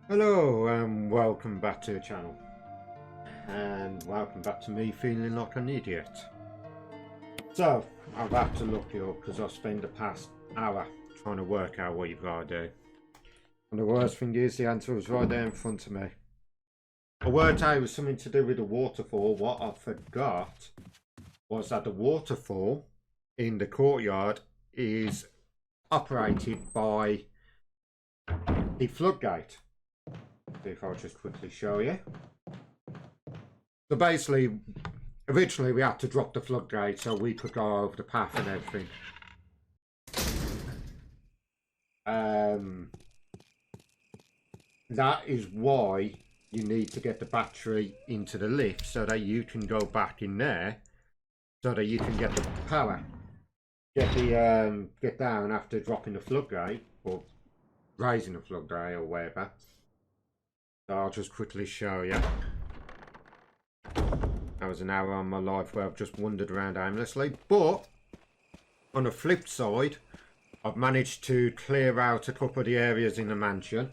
Hello and welcome back to the channel, and welcome back to me feeling like an idiot. So I've had to look it up because I spent the past hour trying to work out what you've got to do, and the worst thing is the answer was right there in front of me. I worked out it was something to do with the waterfall. What I forgot was that the waterfall in the courtyard is operated by the floodgate. If I'll just quickly show you. So basically, originally we had to drop the floodgate so we could go over the path and everything. That is why you need to get the battery into the lift so that you can go back in there, so that you can get the power, get down after dropping the floodgate or raising the floodgate or whatever. So I'll just quickly show you. That was an hour on my life where I've just wandered around aimlessly. But on the flip side, I've managed to clear out a couple of the areas in the mansion.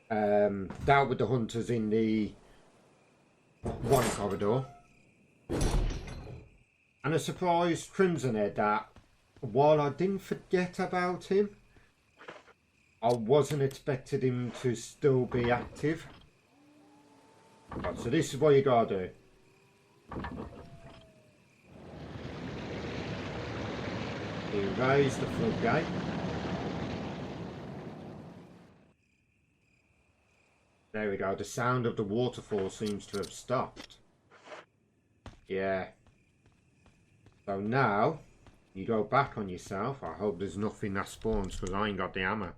Dealt with the hunters in the one corridor. And a surprise Crimson Head that, while I didn't forget about him, I wasn't expecting him to still be active. Right, so this is what you gotta do. You raise the floodgate. There we go. The sound of the waterfall seems to have stopped. Yeah. So now you go back on yourself. I hope there's nothing that spawns because I ain't got the hammer.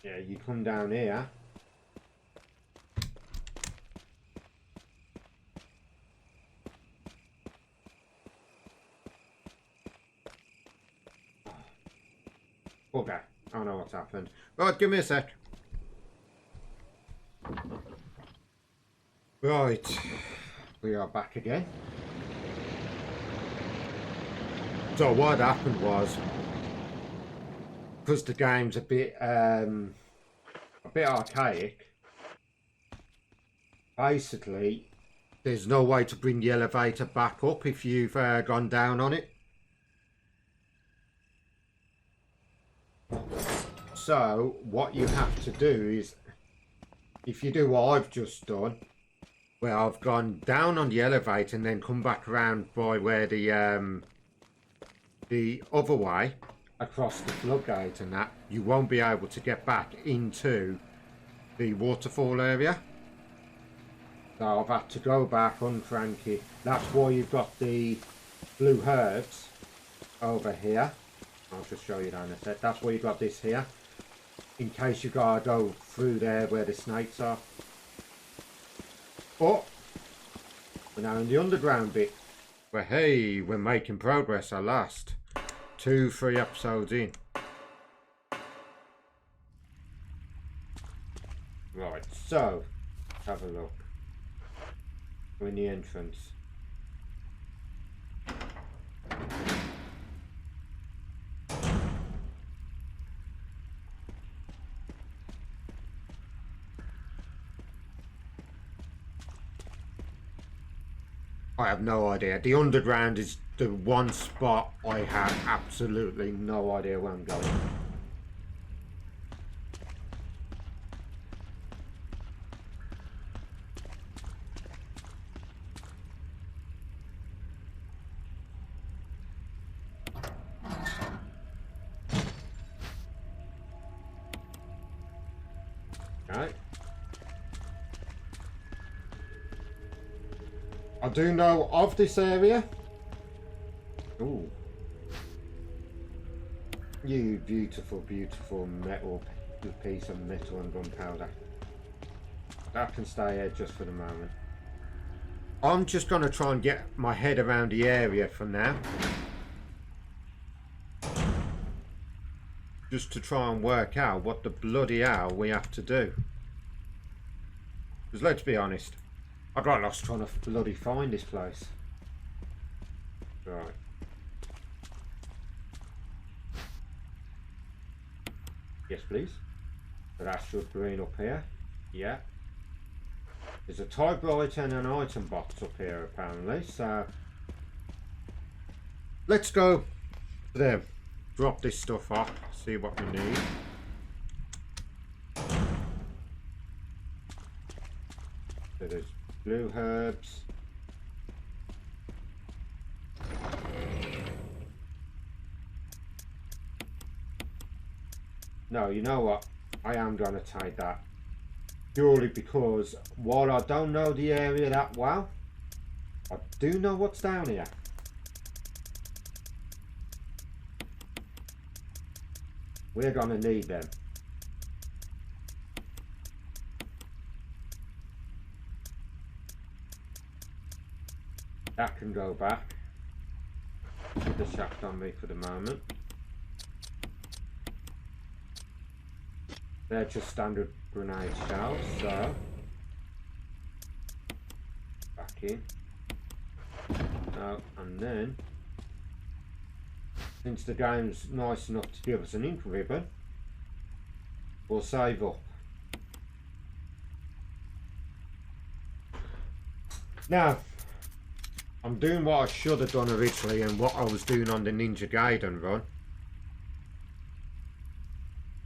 Yeah, you come down here. Okay, I know what's happened. Right, give me a sec. Right, we are back again. So what happened was, because the game's a bit archaic, basically there's no way to bring the elevator back up if you've gone down on it. So what you have to do is, if you do what I've just done, where I've gone down on the elevator and then come back around by where the other way across the floodgate and that, you won't be able to get back into the waterfall area. So I've had to go back, uncrank it. That's why you've got the blue herbs over here. I'll just show you that in a sec. That's why you've got this here, in case you gotta go through there where the snakes are. But we're now in the underground bit, where hey, we're making progress at last. 2-3 episodes in. Right, so let's have a look. We're in the entrance. I have no idea. The underground is the one spot I have absolutely no idea where I'm going. Okay. I do know of this area. Ooh. You beautiful, beautiful metal piece of metal and gunpowder. That can stay here just for the moment. I'm just going to try and get my head around the area for now. Just to try and work out what the bloody hell we have to do. Because let's be honest, I got lost trying to bloody find this place. Right. Yes, please. So that's just green up here. Yeah. There's a typewriter and an item box up here apparently, so let's go there. Drop this stuff off, see what we need. So there's blue herbs. No, you know what? I am going to take that. Purely because while I don't know the area that well, I do know what's down here. We're going to need them. That can go back. Keep the shaft on me for the moment. They're just standard grenade shells, so back in. And then, since the game's nice enough to give us an ink ribbon, we'll save up. Now, I'm doing what I should have done originally and what I was doing on the Ninja Gaiden run.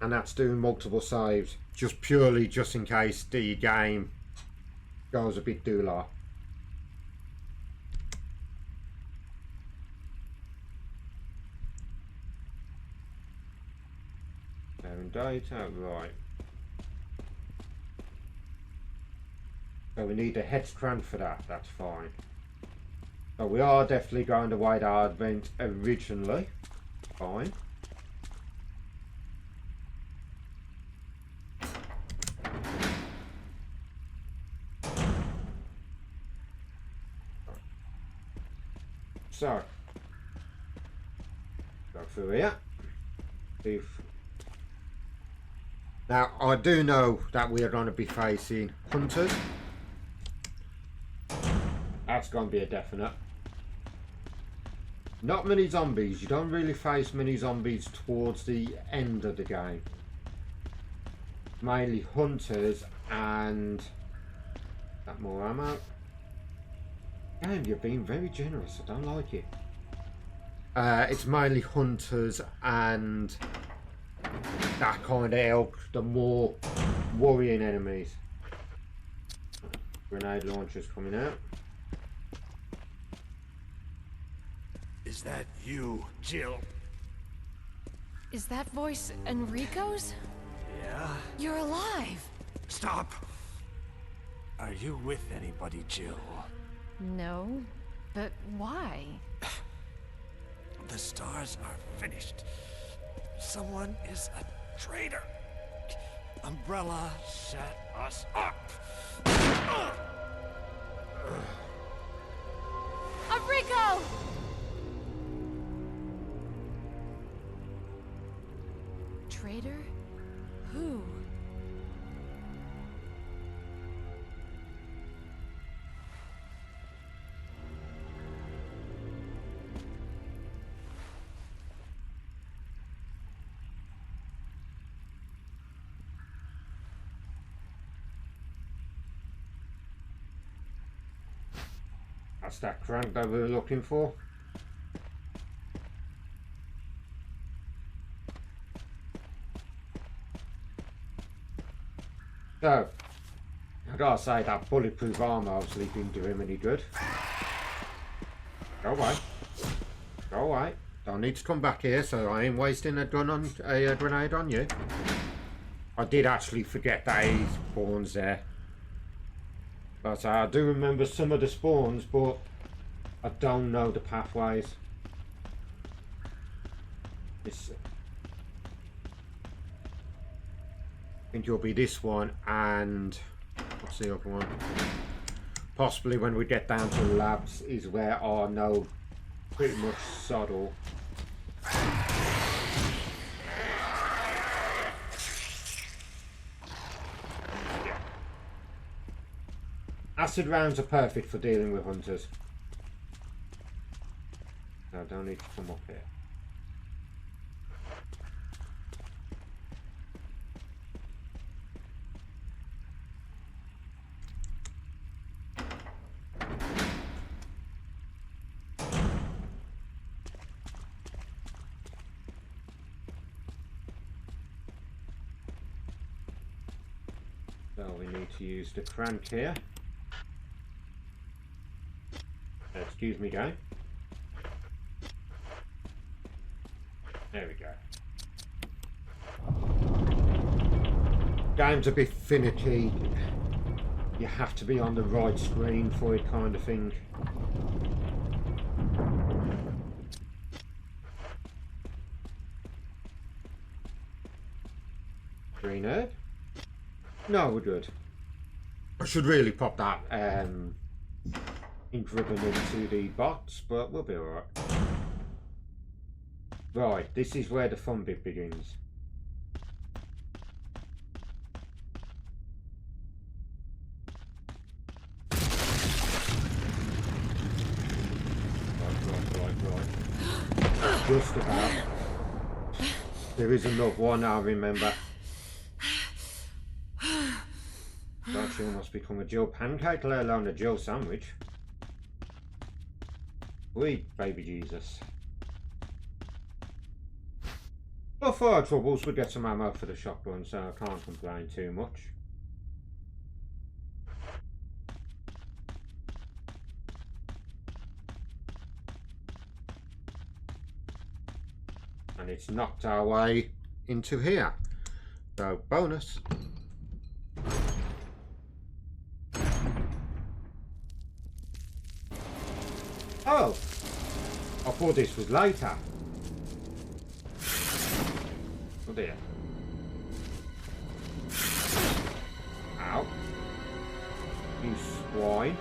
And that's doing multiple saves, just purely just in case the game goes a bit doolah. Data, right. So we need a head strand for that, that's fine. So we are definitely going the way that I went originally. Fine. So, go through here. Now, I do know that we are going to be facing hunters. That's going to be a definite. Not many zombies. You don't really face many zombies towards the end of the game. Mainly hunters and... That more ammo. Damn, you're being very generous. I don't like it. It's mainly hunters and that kind of ilk, the more worrying enemies. Grenade launchers coming out. Is that you, Jill? Is that voice Enrico's? Yeah? You're alive! Stop! Are you with anybody, Jill? No, but why? The stars are finished. Someone is a traitor. Umbrella set us up. Enrico! Traitor? Who? That's that crank that we were looking for. So, I gotta say that bulletproof armor obviously didn't do him any good. Go away. Go away. Don't need to come back here, so I ain't wasting a grenade on you. I did actually forget that he spawns there. But I do remember some of the spawns, but I don't know the pathways. This, I think you'll be this one, and what's the other one? Possibly when we get down to labs is where I know pretty much subtle. Acid rounds are perfect for dealing with hunters. So I don't need to come up here. So we need to use the crank here. Excuse me, game. There we go. Game's a bit finicky. You have to be on the right screen for it, kind of thing. Green herb? No, we're good. I should really pop that ink ribbon into the box, but we'll be alright. Right, this is where the fun bit begins. Right. Just about. There is another one, I remember. God, she almost become a Jill pancake, let alone a Jill sandwich. Sweet baby Jesus. Well, for our troubles, we get some ammo for the shotgun, so I can't complain too much. And it's knocked our way into here. So, bonus. Oh! I thought this was later. Oh dear. Ow. You swine.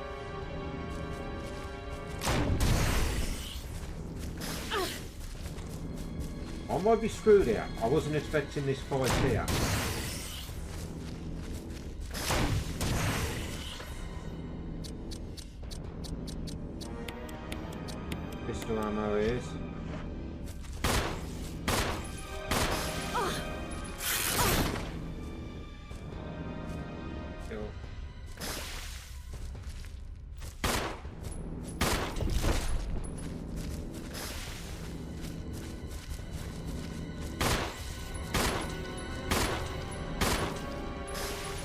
I might be screwed here. I wasn't expecting this fight here. Pistol ammo is. Kill.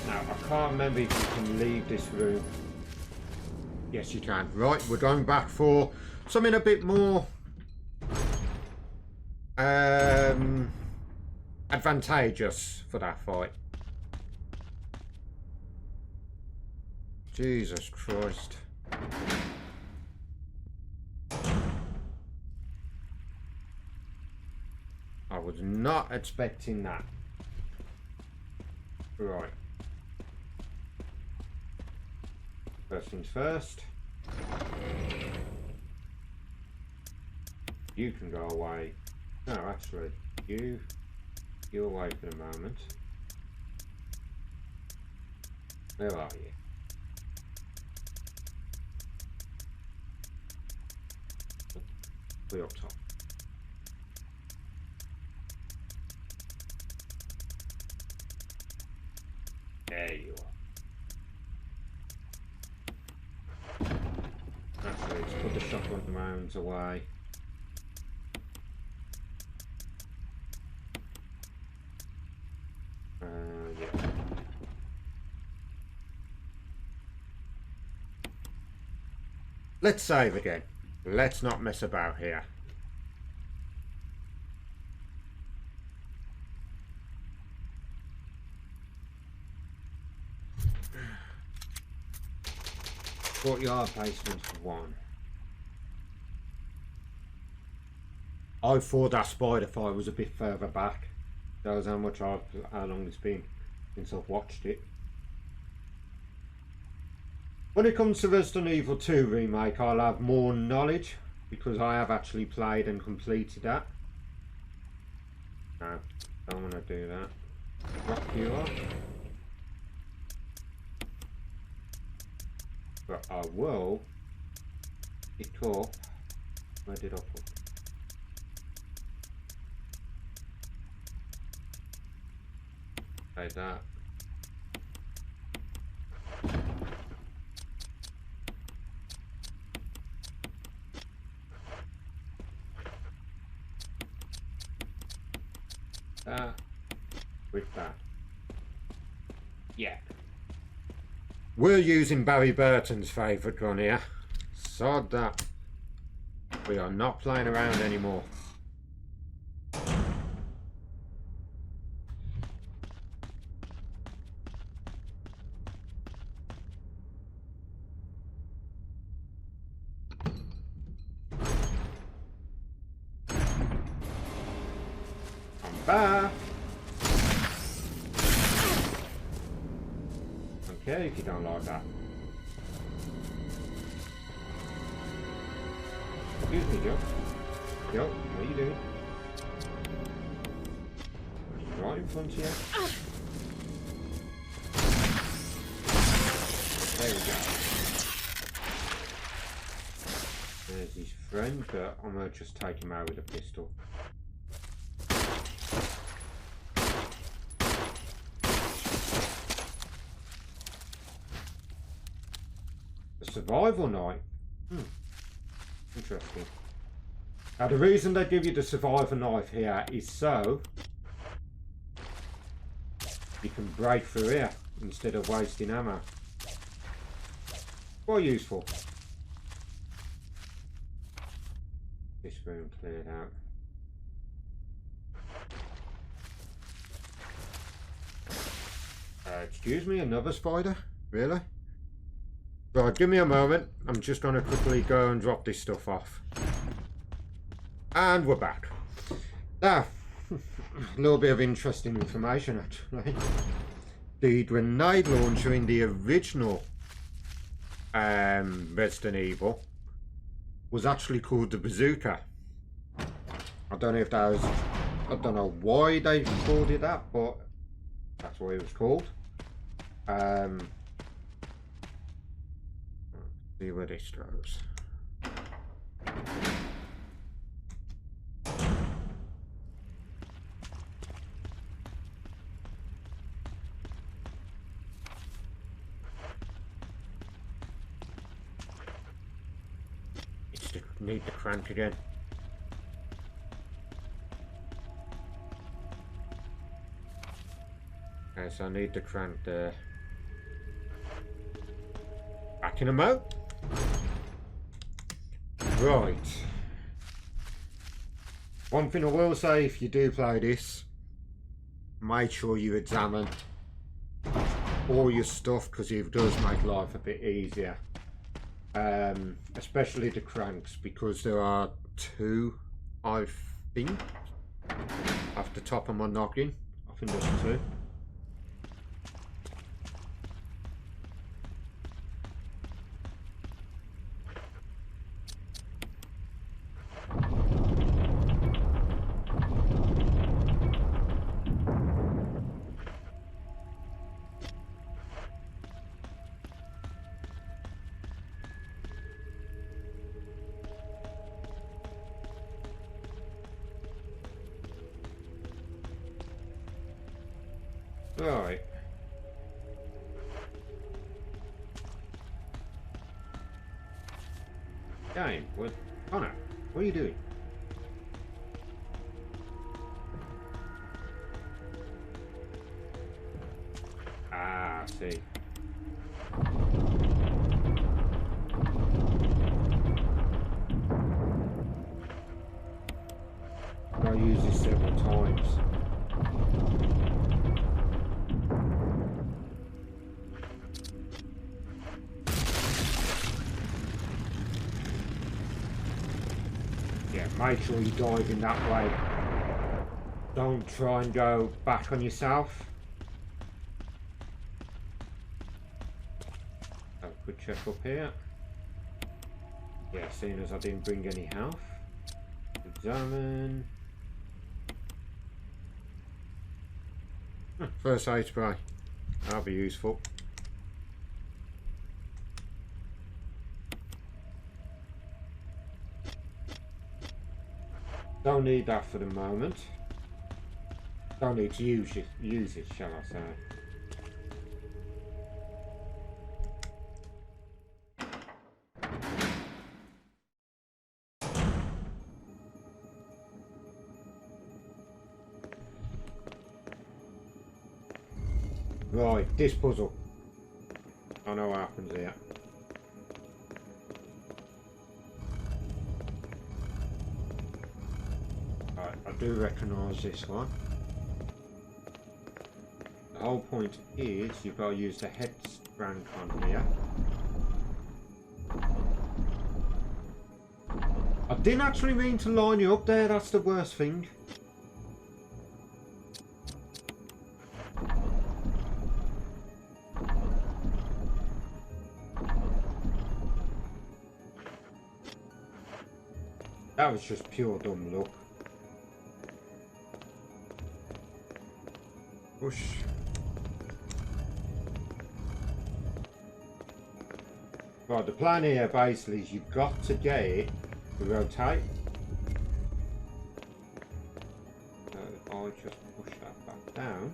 Now, I can't remember if you can leave this room. Yes, you can. Right, we're going back for something a bit more advantageous for that fight. Jesus Christ. I was not expecting that. Right. First things first. You can go away. No, actually, you're away for the moment. Where are you? Way up top. There you are. Actually, let's put the shotgun rounds away. Yeah. Let's save again. Let's not mess about here. Courtyard basement 1. I thought that spider fight was a bit further back. That was how long it's been since I've watched it. When it comes to Resident Evil 2 Remake, I'll have more knowledge because I have actually played and completed that. No, don't want to do that. Rock you up. But I will pick up. Where did I put? Like that. That with that. Yeah. We're using Barry Burton's favourite gun here. Sod that. We are not playing around anymore. I'm back. Okay, if you don't like that. Excuse me, Joe. Joe, what are you doing? Right in front of you. There we go. There's his friend, but I'm gonna just take him out with a pistol. A survival knife? Interesting. Now the reason they give you the survivor knife here is so you can break through here instead of wasting ammo. Quite useful. This room cleared out. Excuse me, another spider? Really? Right, give me a moment. I'm just going to quickly go and drop this stuff off. And we're back. Now, a little bit of interesting information actually. The grenade launcher in the original Resident Evil was actually called the bazooka. I don't know if that was... I don't know why they called it that, but that's what it was called. See where this goes. Need the crank again. Okay, so I need the crank there. Back in a mo. Right. One thing I will say, if you do play this, make sure you examine all your stuff, because it does make life a bit easier. Especially the cranks, because there are two, I think, off the top of my noggin. I think there's two. Right. Game, what? Connor, what are you doing? Ah, I see. I use this several times. Make sure you dive in that way. Don't try and go back on yourself. Have a quick check up here. Yeah, seeing as I didn't bring any health. Examine. First aid spray. That'll be useful. Don't need that for the moment. Don't need to use it, shall I say. Right, this puzzle. I know what happens here. Right, I do recognise this one. The whole point is you've got to use the head crank on here. I didn't actually mean to line you up there, that's the worst thing. That was just pure dumb luck. Push. Right, the plan here basically is you've got to get it to rotate. So I'll just push that back down.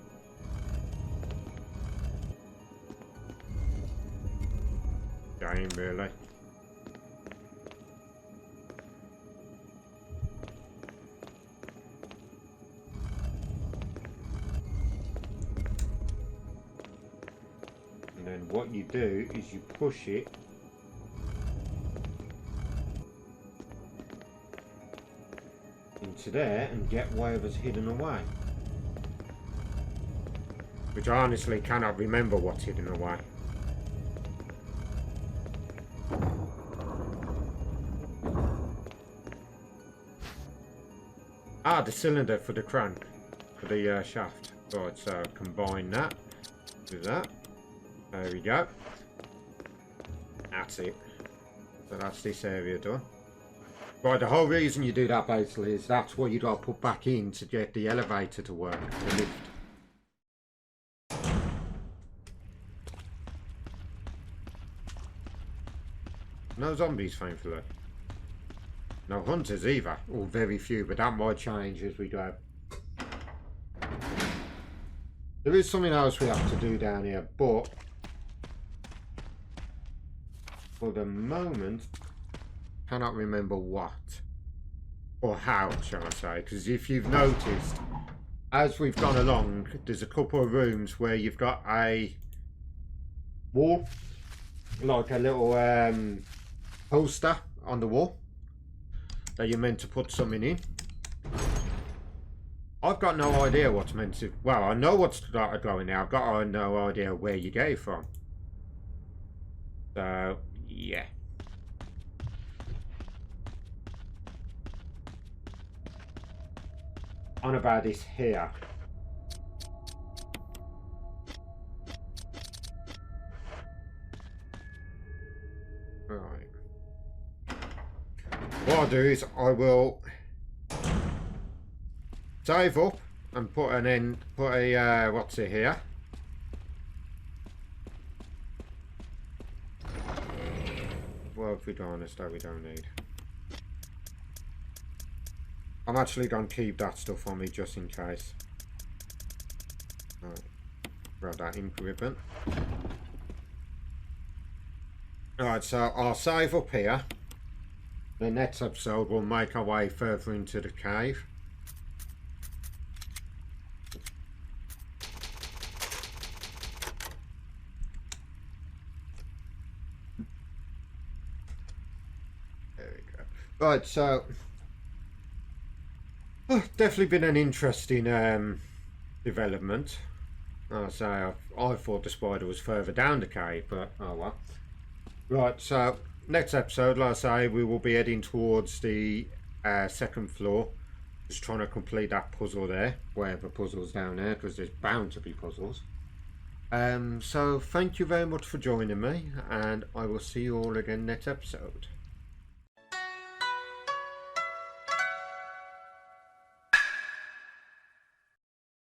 Game really. And then what you do is you push it into there and get whatever's hidden away. Which I honestly cannot remember what's hidden away. Ah, the cylinder for the crank, for the shaft. Right, so combine that with that. There we go. That's it. So that's this area done. Right, the whole reason you do that basically is that's what you got to put back in to get the elevator to work, the lift. No zombies, thankfully. No hunters either, or very few, but that might change as we go. There is something else we have to do down here, but for the moment, cannot remember what or how, shall I say, because if you've noticed, as we've gone along, there's a couple of rooms where you've got a wall, like a little poster on the wall that you're meant to put something in. I've got no idea what's meant to, well, I know what's going there, I've got no idea where you get it from. So yeah. On about this here. Right. What I'll do is I will save up and put a what's it here? Well, if we don't understand, we don't need. I'm actually going to keep that stuff on me just in case. Right. Grab that ink ribbon. Alright, so I'll save up here. The next episode we'll make our way further into the cave. There we go. Right, so definitely been an interesting development. I'll say I thought the spider was further down the cave, but oh well. Right, so next episode, like I say, we will be heading towards the second floor, just trying to complete that puzzle there, whatever puzzle's down there, because there's bound to be puzzles. So thank you very much for joining me, and I will see you all again next episode.